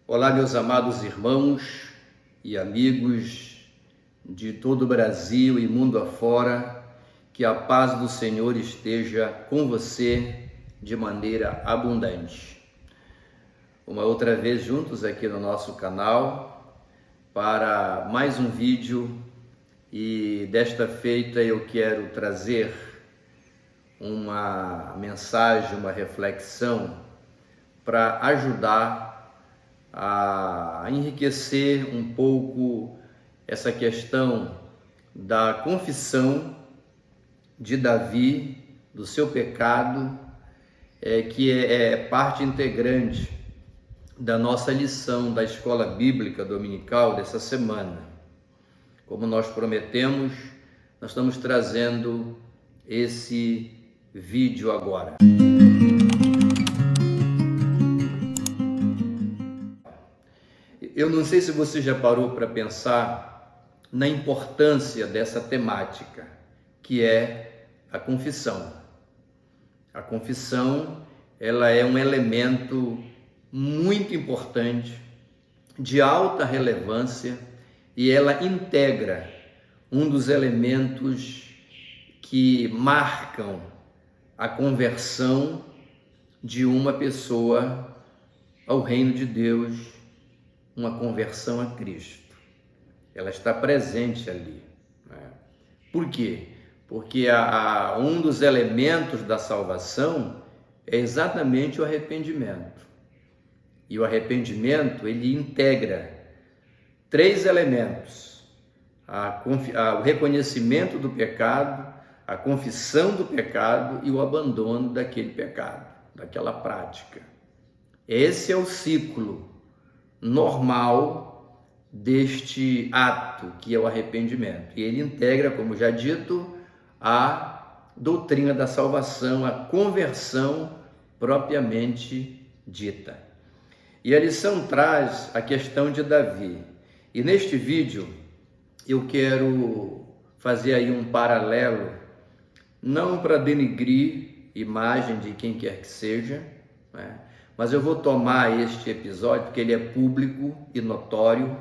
Olá, meus amados irmãos e amigos de todo o Brasil e mundo afora, que a paz do Senhor esteja com você de maneira abundante. Uma outra vez juntos aqui no nosso canal para mais um vídeo, e desta feita eu quero trazer uma mensagem, uma reflexão para ajudar a enriquecer um pouco essa questão da confissão de Davi, do seu pecado, que é parte integrante da nossa lição da Escola Bíblica Dominical dessa semana. Como nós prometemos, nós estamos trazendo esse vídeo agora. Eu não sei se você já parou para pensar na importância dessa temática, que é a confissão. A confissão, ela é um elemento muito importante, de alta relevância, e ela integra um dos elementos que marcam a conversão de uma pessoa ao reino de Deus, uma conversão a Cristo. Ela está presente ali, né? Por quê? Porque um dos elementos da salvação é exatamente o arrependimento. E o arrependimento, ele integra três elementos: o reconhecimento do pecado, a confissão do pecado e o abandono daquele pecado, daquela prática. Esse é o ciclo normal deste ato, que é o arrependimento. E ele integra, como já dito, a doutrina da salvação, a conversão propriamente dita. E a lição traz a questão de Davi. E neste vídeo eu quero fazer aí um paralelo, não para denigrir imagem de quem quer que seja, né? Mas eu vou tomar este episódio porque ele é público e notório,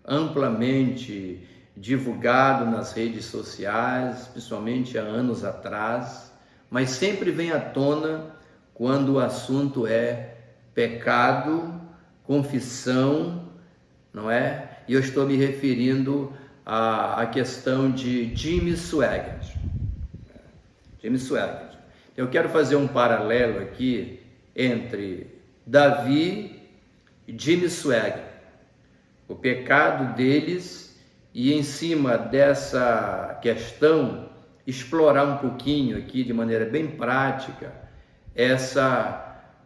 amplamente divulgado nas redes sociais, principalmente há anos atrás, mas sempre vem à tona quando o assunto é pecado, confissão, não é? E eu estou me referindo à questão de Jimmy Swaggart. Jimmy Swaggart. Eu quero fazer um paralelo aqui entre Davi e Jimmy Swaggart, o pecado deles, e em cima dessa questão explorar um pouquinho aqui de maneira bem prática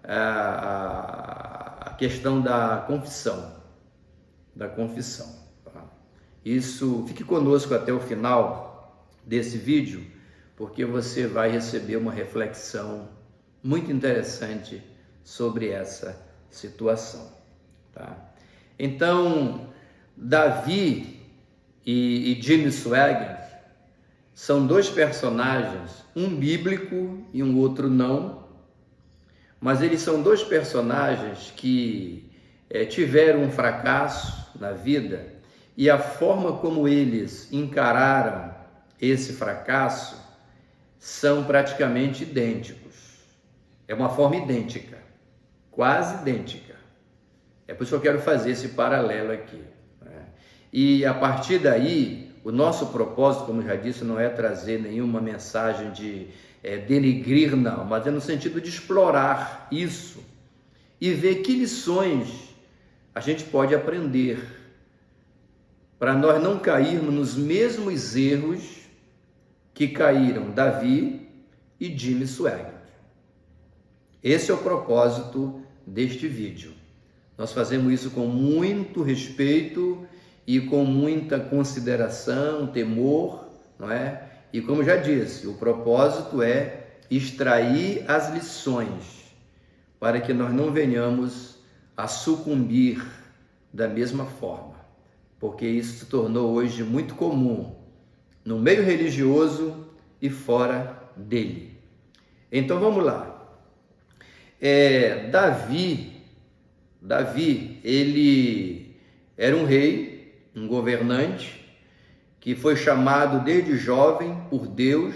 a questão da confissão, tá? Isso, fique conosco até o final desse vídeo, porque você vai receber uma reflexão muito interessante sobre essa situação, tá? Então, Davi e Jimmy Swaggart são dois personagens, um bíblico e um outro não, mas eles são dois personagens que tiveram um fracasso na vida, e a forma como eles encararam esse fracasso são praticamente idênticos. É uma forma idêntica, quase idêntica. É por isso que eu quero fazer esse paralelo aqui, né? E a partir daí, o nosso propósito, como já disse, não é trazer nenhuma mensagem de denigrir, não, mas é no sentido de explorar isso e ver que lições a gente pode aprender para nós não cairmos nos mesmos erros que caíram Davi e Jimmy Swaggart. Esse é o propósito deste vídeo. Nós fazemos isso com muito respeito e com muita consideração, temor, não é? E como já disse, o propósito é extrair as lições para que nós não venhamos a sucumbir da mesma forma, porque isso se tornou hoje muito comum no meio religioso e fora dele. Então vamos lá. Davi, ele era um rei, um governante, que foi chamado desde jovem por Deus.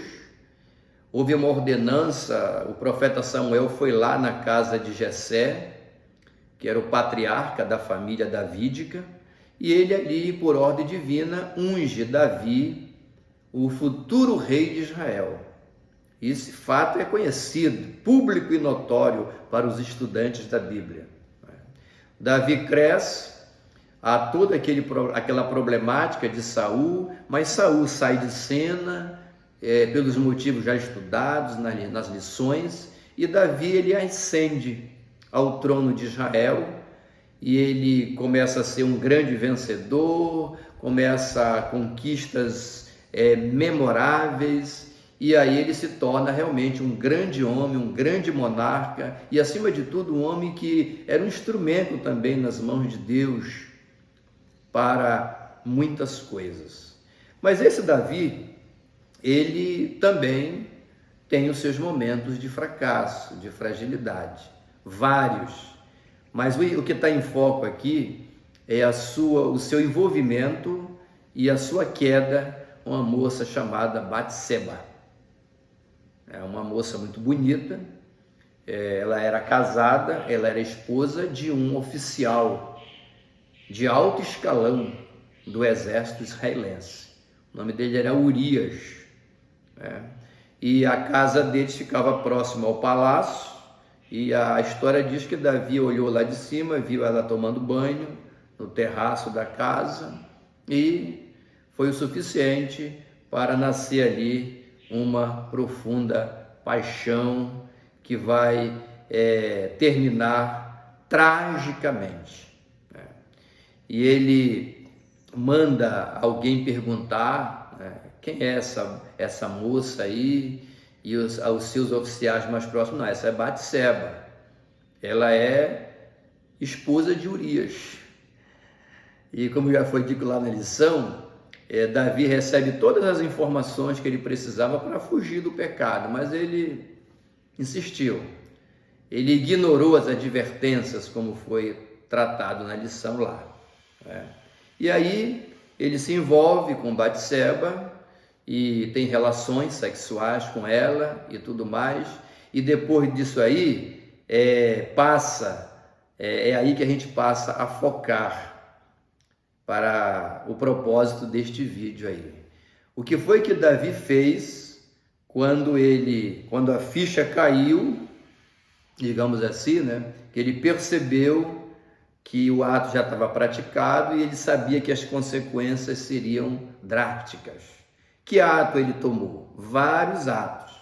Houve uma ordenança, o profeta Samuel foi lá na casa de Jessé, que era o patriarca da família davídica, e ele ali, por ordem divina, unge Davi, o futuro rei de Israel. Esse fato é conhecido, público e notório para os estudantes da Bíblia. Davi cresce, há toda aquela problemática de Saul, mas Saul sai de cena, pelos motivos já estudados nas lições, e Davi ele ascende ao trono de Israel, e ele começa a ser um grande vencedor, começa conquistas memoráveis, e aí ele se torna realmente um grande homem, um grande monarca, e acima de tudo um homem que era um instrumento também nas mãos de Deus para muitas coisas. Mas esse Davi, ele também tem os seus momentos de fracasso, de fragilidade, vários. Mas o que está em foco aqui é o seu envolvimento e a sua queda com uma moça chamada Batseba. É uma moça muito bonita, ela era casada, ela era esposa de um oficial de alto escalão do exército israelense. O nome dele era Urias, e a casa deles ficava próxima ao palácio, e a história diz que Davi olhou lá de cima, viu ela tomando banho no terraço da casa, e foi o suficiente para nascer ali uma profunda paixão que vai terminar tragicamente. E ele manda alguém perguntar quem é essa moça aí, e aos seus oficiais mais próximos: não, essa é Batseba, ela é esposa de Urias. E como já foi dito lá na lição, Davi recebe todas as informações que ele precisava para fugir do pecado, mas ele insistiu, ele ignorou as advertências, como foi tratado na lição lá. E aí ele se envolve com Batseba e tem relações sexuais com ela e tudo mais, e depois disso aí é aí que a gente passa a focar para o propósito deste vídeo aí. O que foi que Davi fez quando a ficha caiu, digamos assim, que ele percebeu que o ato já estava praticado e ele sabia que as consequências seriam drásticas. Que ato ele tomou? Vários atos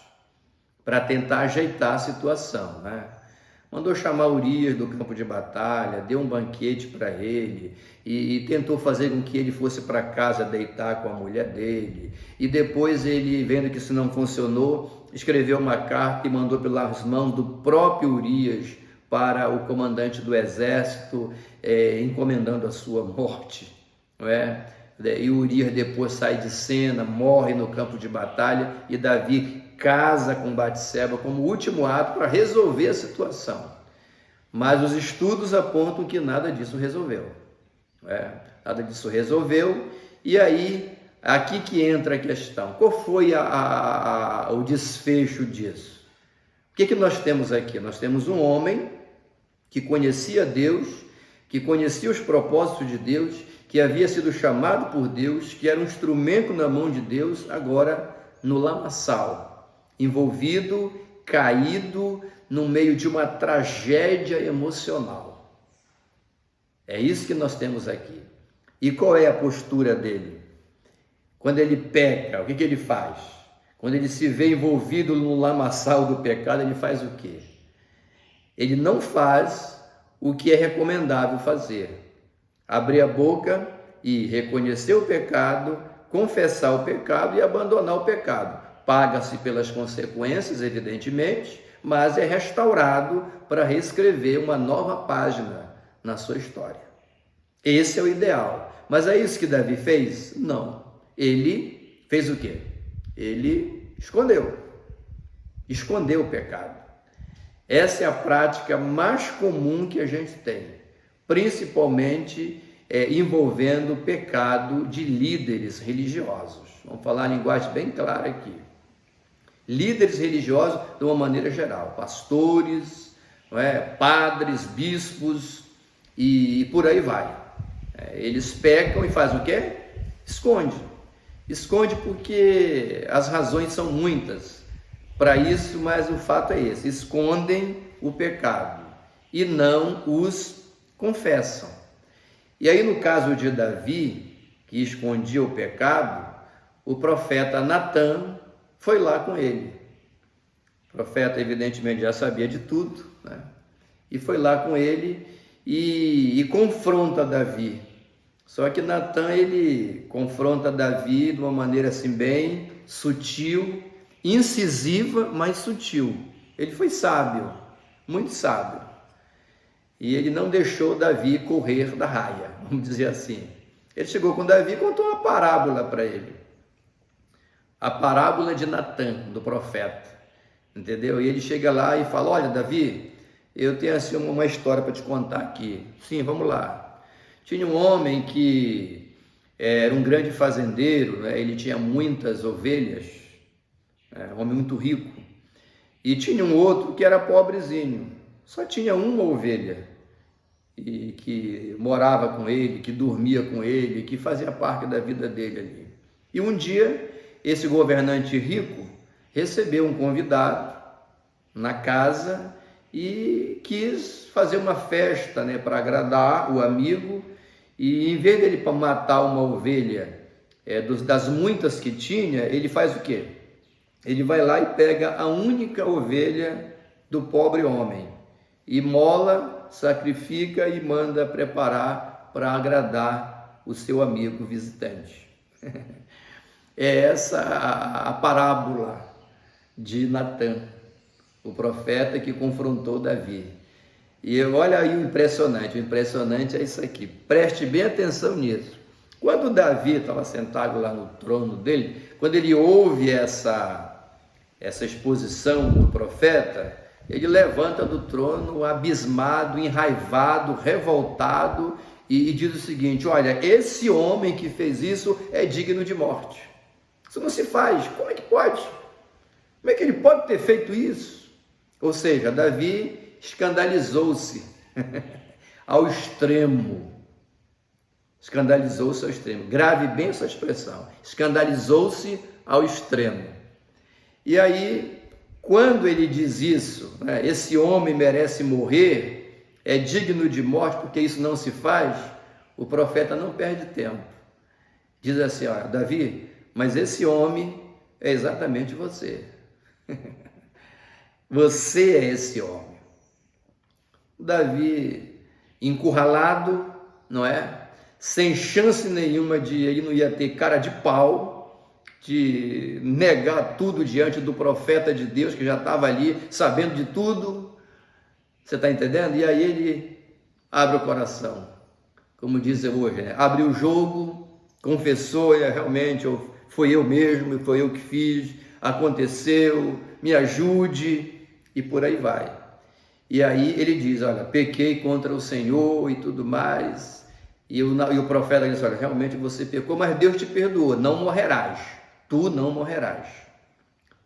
para tentar ajeitar a situação, Mandou chamar Urias do campo de batalha, deu um banquete para ele e tentou fazer com que ele fosse para casa deitar com a mulher dele. E depois ele, vendo que isso não funcionou, escreveu uma carta e mandou pelas mãos do próprio Urias para o comandante do exército, encomendando a sua morte, E Urias depois sai de cena, morre no campo de batalha, e Davi casa com Batseba como último ato para resolver a situação. Mas os estudos apontam que nada disso resolveu. Nada disso resolveu, e aí, aqui que entra a questão. Qual foi o desfecho disso? O que nós temos aqui? Nós temos um homem que conhecia Deus, que conhecia os propósitos de Deus, que havia sido chamado por Deus, que era um instrumento na mão de Deus, agora no lamaçal, envolvido, caído, no meio de uma tragédia emocional. É isso que nós temos aqui. E qual é a postura dele? Quando ele peca, o que ele faz? Quando ele se vê envolvido no lamaçal do pecado, ele faz o quê? Ele não faz o que é recomendável fazer. Abrir a boca e reconhecer o pecado, confessar o pecado e abandonar o pecado. Paga-se pelas consequências, evidentemente, mas é restaurado para reescrever uma nova página na sua história. Esse é o ideal. Mas é isso que Davi fez? Não. Ele fez o quê? Ele escondeu o pecado. Essa é a prática mais comum que a gente tem. principalmente envolvendo o pecado de líderes religiosos. Vamos falar a linguagem bem clara aqui. Líderes religiosos de uma maneira geral, pastores, não é? Padres, bispos e por aí vai. Eles pecam e fazem o quê? Esconde porque as razões são muitas para isso, mas o fato é esse: escondem o pecado e não os confessam. E aí, no caso de Davi, que escondia o pecado, o profeta Natã foi lá com ele. O profeta, evidentemente, já sabia de tudo, né? E foi lá com ele e confronta Davi. Só que Natã, ele confronta Davi de uma maneira assim bem sutil, incisiva, mas sutil. Ele foi sábio, muito sábio. E ele não deixou Davi correr da raia, vamos dizer assim. Ele chegou com Davi e contou uma parábola para ele. A parábola de Natã, do profeta, entendeu? E ele chega lá e fala: olha, Davi, eu tenho assim uma história para te contar aqui. Sim, vamos lá. Tinha um homem que era um grande fazendeiro, né? Ele tinha muitas ovelhas, era um homem muito rico. E tinha um outro que era pobrezinho, só tinha uma ovelha, e que morava com ele, que dormia com ele, que fazia parte da vida dele ali. E um dia, esse governante rico recebeu um convidado na casa e quis fazer uma festa, né, para agradar o amigo. E em vez dele matar uma ovelha das muitas que tinha, ele faz o quê? Ele vai lá e pega a única ovelha do pobre homem, imola, sacrifica e manda preparar para agradar o seu amigo visitante. É essa a parábola de Natã, o profeta que confrontou Davi. E olha aí o impressionante é isso aqui, preste bem atenção nisso. Quando Davi estava sentado lá no trono dele, quando ele ouve essa exposição do profeta, ele levanta do trono abismado, enraivado, revoltado e diz o seguinte: olha, esse homem que fez isso é digno de morte. Isso não se faz, como é que pode? Como é que ele pode ter feito isso? Ou seja, Davi escandalizou-se ao extremo. Escandalizou-se ao extremo. Grave bem essa expressão. Escandalizou-se ao extremo. E aí, quando ele diz isso, né, esse homem merece morrer, é digno de morte porque isso não se faz, o profeta não perde tempo. Diz assim: olha, Davi, mas esse homem é exatamente você. Você é esse homem. Davi, encurralado, não é? Sem chance nenhuma ele não ia ter cara de pau de negar tudo diante do profeta de Deus, que já estava ali sabendo de tudo. Você está entendendo? E aí ele abre o coração, como dizem hoje, né? Abre o jogo, confessou: realmente foi eu mesmo, foi eu que fiz, aconteceu, me ajude, e por aí vai. E aí ele diz: olha, pequei contra o Senhor e tudo mais. E o profeta diz: olha, realmente você pecou, mas Deus te perdoou, não morrerás, tu não morrerás.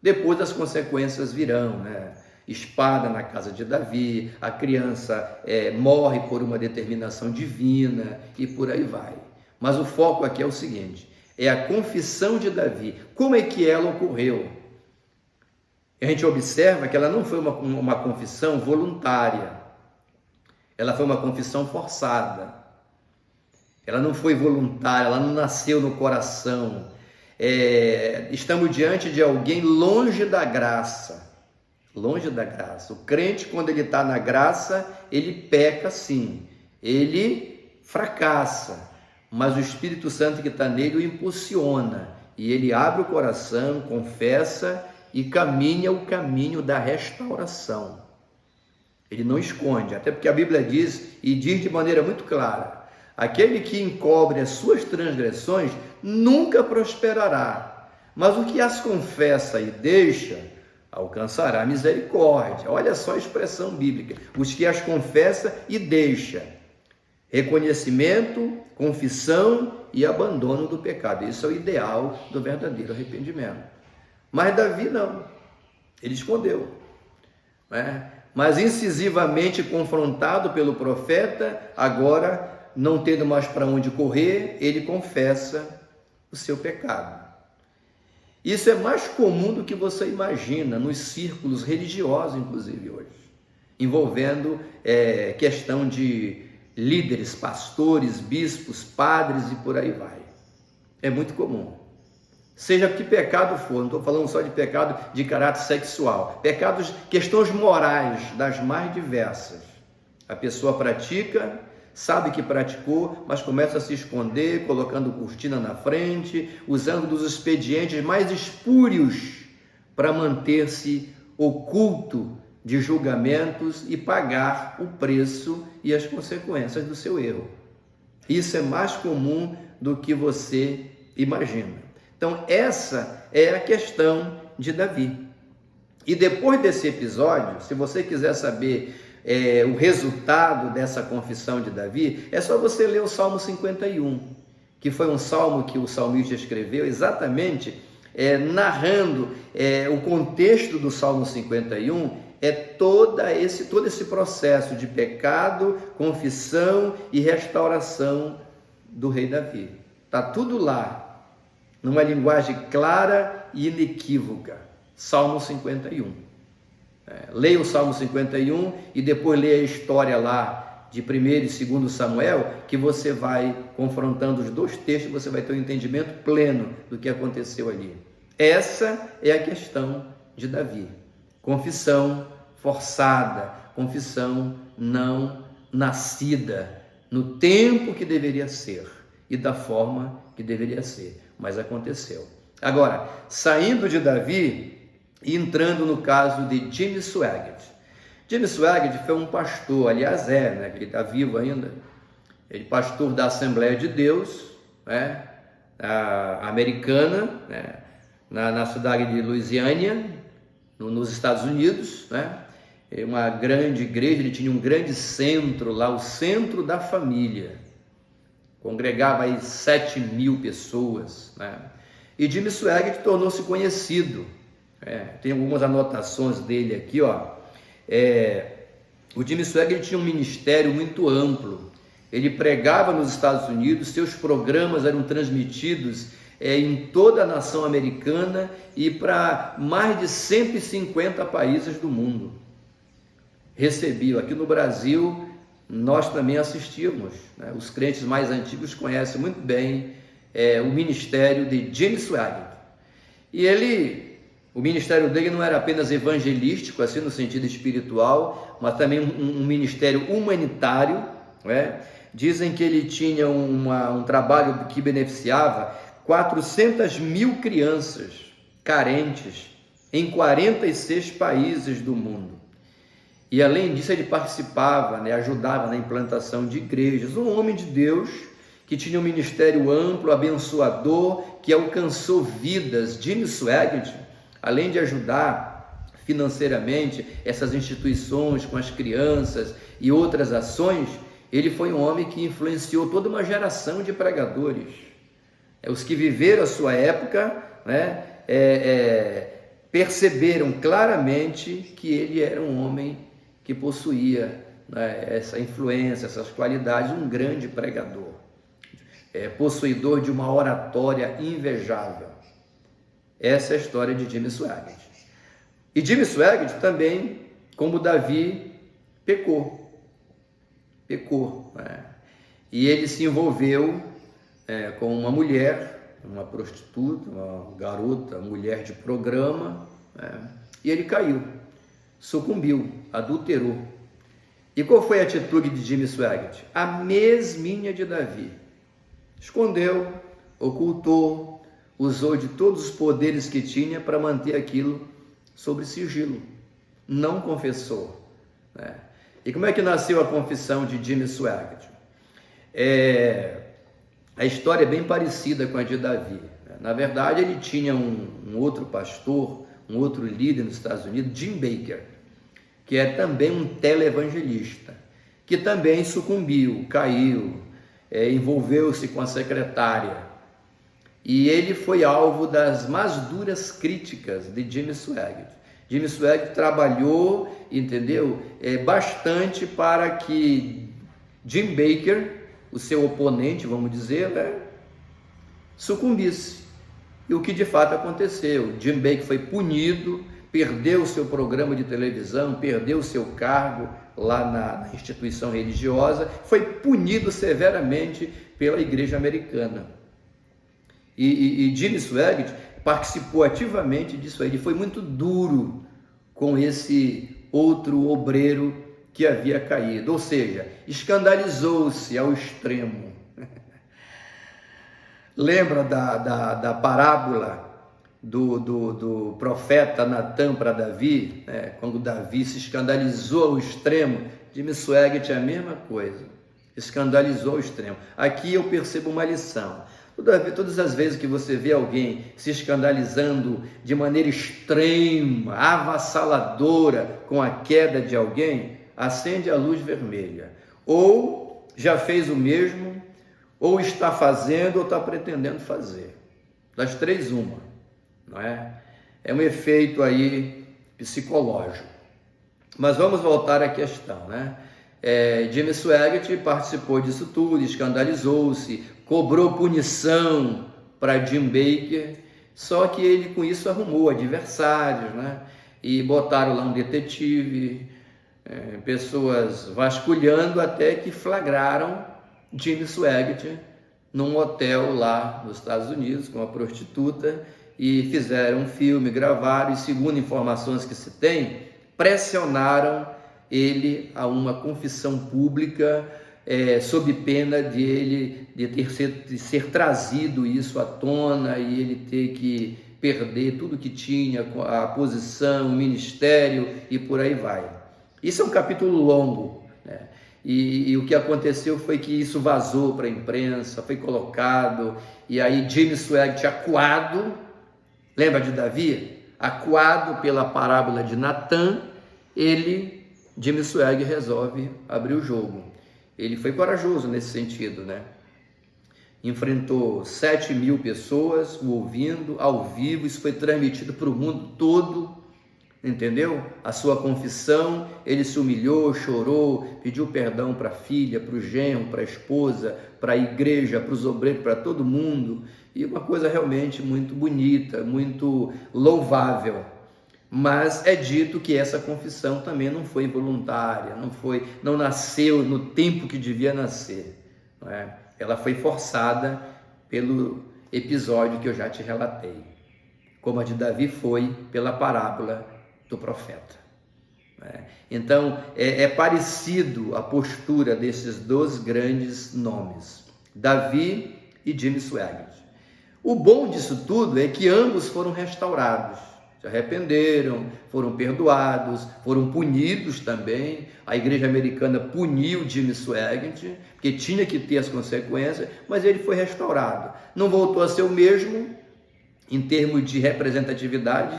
Depois as consequências virão, né? Espada na casa de Davi, a criança morre por uma determinação divina e por aí vai. Mas o foco aqui é o seguinte: é a confissão de Davi. Como é que ela ocorreu? A gente observa que ela não foi uma confissão voluntária, ela foi uma confissão forçada. Ela não foi voluntária, ela não nasceu no coração. Estamos diante de alguém longe da graça. Longe da graça. O crente, quando ele está na graça, ele peca sim, ele fracassa, mas o Espírito Santo que está nele o impulsiona, e ele abre o coração, confessa e caminha o caminho da restauração. Ele não esconde, até porque a Bíblia diz, e diz de maneira muito clara: aquele que encobre as suas transgressões nunca prosperará, mas o que as confessa e deixa alcançará misericórdia. Olha só a expressão bíblica: os que as confessa e deixa. Reconhecimento, confissão e abandono do pecado. Isso é o ideal do verdadeiro arrependimento. Mas Davi não, ele escondeu, né? Mas incisivamente confrontado pelo profeta, agora não tendo mais para onde correr, ele confessa o seu pecado. Isso é mais comum do que você imagina nos círculos religiosos, inclusive hoje, envolvendo questão de líderes, pastores, bispos, padres e por aí vai. É muito comum. Seja que pecado for, não estou falando só de pecado de caráter sexual, pecados, questões morais das mais diversas. A pessoa pratica, sabe que praticou, mas começa a se esconder, colocando cortina na frente, usando dos expedientes mais espúrios para manter-se oculto de julgamentos e pagar o preço e as consequências do seu erro. Isso é mais comum do que você imagina. Então, essa é a questão de Davi. E depois desse episódio, se você quiser saber o resultado dessa confissão de Davi, é só você ler o Salmo 51, que foi um salmo que o salmista escreveu exatamente narrando o contexto do Salmo 51, todo esse processo de pecado, confissão e restauração do rei Davi. Está tudo lá, numa linguagem clara e inequívoca. Salmo 51. Leia o Salmo 51 e depois leia a história lá de 1º e 2º Samuel, que você vai confrontando os dois textos, você vai ter um entendimento pleno do que aconteceu ali. Essa é a questão de Davi. Confissão forçada, confissão não nascida no tempo que deveria ser e da forma que deveria ser, mas aconteceu. Agora, saindo de Davi e entrando no caso de Jimmy Swaggart. Jimmy Swaggart foi um pastor, aliás ele está vivo ainda, ele pastor da Assembleia de Deus, americana, na cidade de Louisiana, nos Estados Unidos, uma grande igreja, ele tinha um grande centro lá, o Centro da Família, congregava aí 7.000 pessoas, E Jimmy Swaggart tornou-se conhecido. Tem algumas anotações dele aqui, o Jimmy Swaggart tinha um ministério muito amplo. Ele pregava nos Estados Unidos, seus programas eram transmitidos em toda a nação americana e para mais de 150 países do mundo. Recebiam aqui no Brasil, nós também assistimos, Os crentes mais antigos conhecem muito bem o ministério de Jimmy Swaggart. E o ministério dele não era apenas evangelístico, assim no sentido espiritual, mas também um ministério humanitário. Dizem que ele tinha um trabalho que beneficiava 400.000 crianças carentes em 46 países do mundo. E além disso ele participava, ajudava na implantação de igrejas. Um homem de Deus que tinha um ministério amplo, abençoador, que alcançou vidas. Jimmy Swaggart, além de ajudar financeiramente essas instituições com as crianças e outras ações, ele foi um homem que influenciou toda uma geração de pregadores. Os que viveram a sua época, perceberam claramente que ele era um homem que possuía essa influência, essas qualidades, um grande pregador, possuidor de uma oratória invejável. Essa é a história de Jimmy Swaggart. E Jimmy Swaggart também, como Davi, pecou. E ele se envolveu com uma mulher, uma prostituta, uma garota, mulher de programa, e ele caiu, sucumbiu, adulterou. E qual foi a atitude de Jimmy Swaggart? A mesminha de Davi. Escondeu, ocultou, usou de todos os poderes que tinha para manter aquilo sob sigilo. Não confessou. E como é que nasceu a confissão de Jimmy Swaggart? A história é bem parecida com a de Davi. Na verdade, ele tinha um outro pastor, um outro líder nos Estados Unidos, Jim Bakker, que é também um televangelista. que também sucumbiu, caiu, envolveu-se com a secretária. E ele foi alvo das mais duras críticas de Jimmy Swaggart. Jimmy Swaggart trabalhou, entendeu, bastante para que Jim Bakker, o seu oponente, vamos dizer, sucumbisse. E o que de fato aconteceu? Jim Bakker foi punido, perdeu o seu programa de televisão, perdeu o seu cargo lá na instituição religiosa, foi punido severamente pela igreja americana. E Jimmy Swaggart participou ativamente disso aí. Ele foi muito duro com esse outro obreiro que havia caído, ou seja, escandalizou-se ao extremo. Lembra da parábola do profeta Natan para Davi, quando Davi se escandalizou ao extremo? Jimmy Swaggart é a mesma coisa, escandalizou ao extremo. Aqui eu percebo uma lição. Todas as vezes que você vê alguém se escandalizando de maneira extrema, avassaladora com a queda de alguém, acende a luz vermelha. Ou já fez o mesmo, ou está fazendo, ou está pretendendo fazer. Das três, uma, não é? É um efeito aí psicológico. Mas vamos voltar à questão, né? Jimmy Swaggart participou disso tudo, escandalizou-se, cobrou punição para Jim Bakker, só que ele com isso arrumou adversários, né? E botaram lá um detetive, pessoas vasculhando, até que flagraram Jimmy Swaggart num hotel lá nos Estados Unidos com uma prostituta, e fizeram um filme, gravaram, e segundo informações que se tem, pressionaram ele a uma confissão pública, sob pena de ser trazido isso à tona e ele ter que perder tudo que tinha, a posição, o ministério e por aí vai. Isso é um capítulo longo, né? E o que aconteceu foi que isso vazou para a imprensa, foi colocado, e aí Jimmy Swaggart, acuado, lembra de Davi? Acuado pela parábola de Natan, Jimmy Swaggart resolve abrir o jogo. Ele foi corajoso nesse sentido, né? Enfrentou 7.000 pessoas o ouvindo ao vivo, isso foi transmitido para o mundo todo, entendeu? A sua confissão, ele se humilhou, chorou, pediu perdão para a filha, para o genro, para a esposa, para a igreja, para os obreiros, para todo mundo, e uma coisa realmente muito bonita, muito louvável. Mas é dito que essa confissão também não foi voluntária, não nasceu no tempo que devia nascer, não é? Ela foi forçada pelo episódio que eu já te relatei, como a de Davi foi pela parábola do profeta. Então, é parecido a postura desses dois grandes nomes, Davi e Jimmy Swaggart. O bom disso tudo é que ambos foram restaurados, se arrependeram, foram perdoados, foram punidos também. A igreja americana puniu Jimmy Swaggart, porque tinha que ter as consequências, mas ele foi restaurado. Não voltou a ser o mesmo em termos de representatividade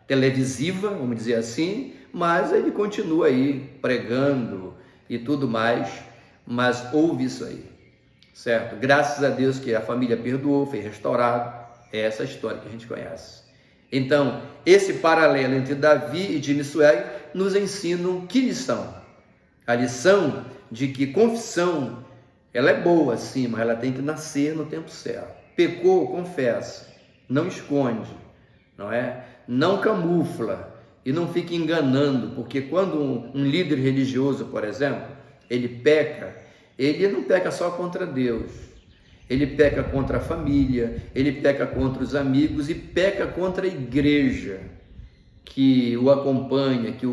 televisiva, vamos dizer assim, mas ele continua aí pregando e tudo mais, mas houve isso aí, certo? Graças a Deus que a família perdoou, foi restaurado, é essa história que a gente conhece. Então, esse paralelo entre Davi e Jimmy Swaggart nos ensina que lição? A lição de que confissão, ela é boa sim, mas ela tem que nascer no tempo certo. Pecou, confessa, não esconde, não é? Não camufla e não fica enganando, porque quando um líder religioso, por exemplo, ele peca, ele não peca só contra Deus, ele peca contra a família, ele peca contra os amigos e peca contra a igreja que o acompanha, que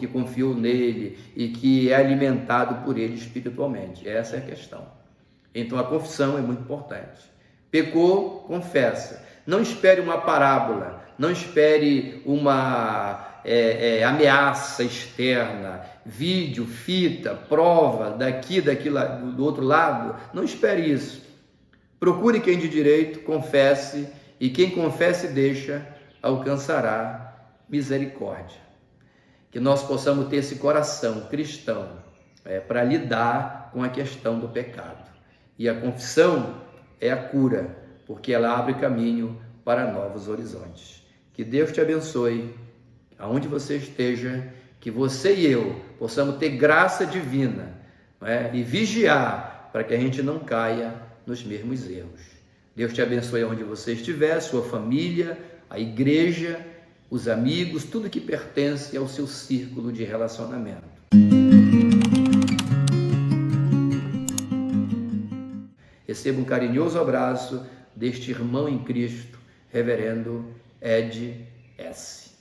confiou nele e que é alimentado por ele espiritualmente. Essa é a questão. Então a confissão é muito importante. Pecou, confessa. Não espere uma parábola, não espere uma ameaça externa, vídeo, fita, prova, daqui, do outro lado. Não espere isso. Procure quem de direito, confesse, e quem confessa e deixa, alcançará misericórdia. Que nós possamos ter esse coração cristão, para lidar com a questão do pecado. E a confissão é a cura, porque ela abre caminho para novos horizontes. Que Deus te abençoe, aonde você esteja, que você e eu possamos ter graça divina, não é? E vigiar para que a gente não caia nos mesmos erros. Deus te abençoe onde você estiver, sua família, a igreja, os amigos, tudo que pertence ao seu círculo de relacionamento. Receba um carinhoso abraço deste irmão em Cristo, Reverendo Ed S.